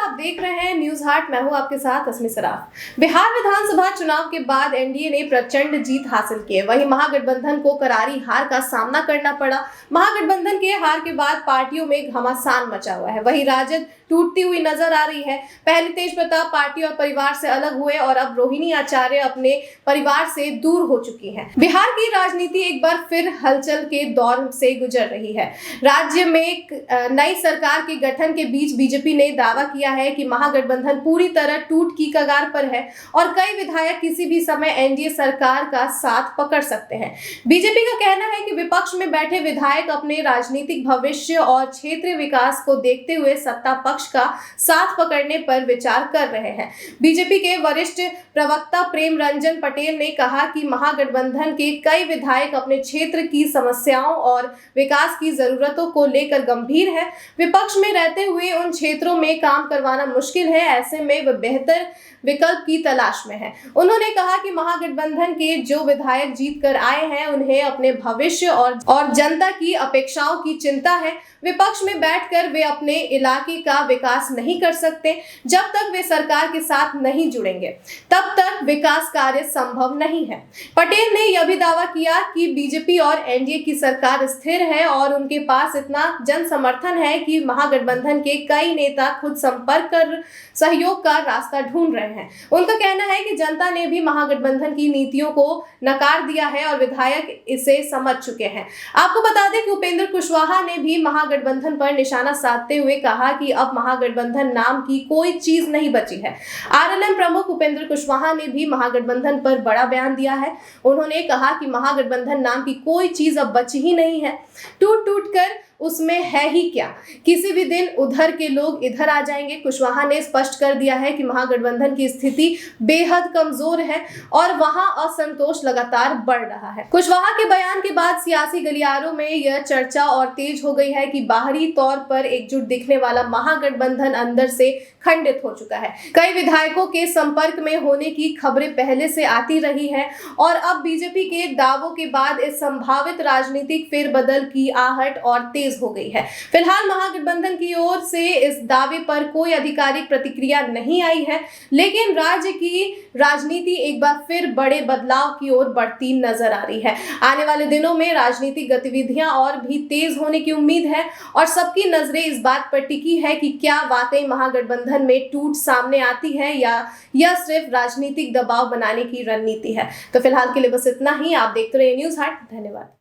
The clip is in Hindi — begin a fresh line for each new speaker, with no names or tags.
आप देख रहे हैं न्यूज हाट। मैं हूं आपके साथ अस्मी सराफ। बिहार विधानसभा चुनाव के बाद एनडीए ने प्रचंड जीत हासिल की है। वहीं महागठबंधन को करारी हार का सामना करना पड़ा। महागठबंधन के हार के बाद पार्टियों में घमासान मचा हुआ है। वहीं राजद टूटती हुई नजर आ रही है। पहले तेज प्रताप पार्टी और परिवार से अलग हुए और अब रोहिणी आचार्य अपने परिवार से दूर हो चुकी हैं। बिहार की राजनीति एक बार फिर हलचल के दौर से गुजर रही है। राज्य में नई सरकार के गठन के बीच बीजेपी ने दावा किया है कि महागठबंधन पूरी तरह टूट की कगार पर है और कई विधायक किसी भी समय एनडीए सरकार का साथ पकड़ सकते हैं। बीजेपी का कहना है कि विपक्ष में बैठे विधायक अपने राजनीतिक भविष्य और क्षेत्रीय विकास को देखते हुए सत्ता पक्ष का साथ पकड़ने पर विचार कर रहे हैं। बीजेपी के वरिष्ठ प्रवक्ता प्रेम रंजन पटेल ने कहा कि महागठबंधन के कई विधायक अपने क्षेत्र की समस्याओं और विकास की जरूरतों को लेकर गंभीर है। विपक्ष में रहते हुए उन क्षेत्रों में काम करवाना मुश्किल है। ऐसे में वे बेहतर विकल्प की तलाश में है। उन्होंने कहा कि महागठबंधन के जो विधायक जीत कर आए हैं उन्हें अपने भविष्य और जनता की अपेक्षाओं की चिंता है। विपक्ष में बैठकर वे अपने इलाके का विकास नहीं कर सकते। जब तक वे सरकार के साथ नहीं जुड़ेंगे तब तक विकास कार्य संभव नहीं है। पटेल ने यह भी दावा किया कि बीजेपी और एनडीए की सरकार स्थिर है और उनके पास इतना जन समर्थन है कि महागठबंधन के कई नेता खुद संपर्क कर सहयोग का रास्ता ढूंढ रहे हैं। उनका कहना है कि जनता ने भी महागठबंधन की नीतियों को नकार दिया है और विधायक इसे समझ चुके हैं। आपको बता दें कि उपेंद्र कुशवाहा ने भी महागठबंधन पर निशाना साधते हुए कहा कि अब महागठबंधन नाम की कोई चीज नहीं बची है। आरएलएम प्रमुख उपेंद्र कुशवाहा ने भी महागठबंधन पर बड़ा बयान दिया है। उन्होंने कहा कि महागठबंधन नाम की कोई चीज अब बची ही नहीं है। टूट टूट कर उसमें है ही क्या, किसी भी दिन उधर के लोग इधर आ जाएंगे। कुशवाहा ने स्पष्ट कर दिया है कि महागठबंधन की स्थिति बेहद कमजोर है और वहां असंतोष लगातार बढ़ रहा है। कुशवाहा के बयान के बाद सियासी गलियारों में यह चर्चा और तेज हो गई है कि बाहरी तौर पर एकजुट दिखने वाला महागठबंधन अंदर से खंडित हो चुका है। कई विधायकों के संपर्क में होने की खबरें पहले से आती रही है और अब बीजेपी के दावों के बाद इस संभावित राजनीतिक फेरबदल की आहट और तेज हो गई है। फिलहाल महागठबंधन की ओर से इस दावे पर कोई आधिकारिक प्रतिक्रिया नहीं आई है, लेकिन राज्य की राजनीति एक बार फिर बड़े बदलाव की ओर बढ़ती नजर आ रही है। आने वाले दिनों में राजनीतिक गतिविधियां और भी तेज होने की उम्मीद है और सबकी नजरें इस बात पर टिकी है कि क्या वाकई महागठबंधन में टूट सामने आती है या यह सिर्फ राजनीतिक दबाव बनाने की रणनीति है। तो फिलहाल के लिए बस इतना ही। आप देखते रहिए न्यूज हाट। धन्यवाद।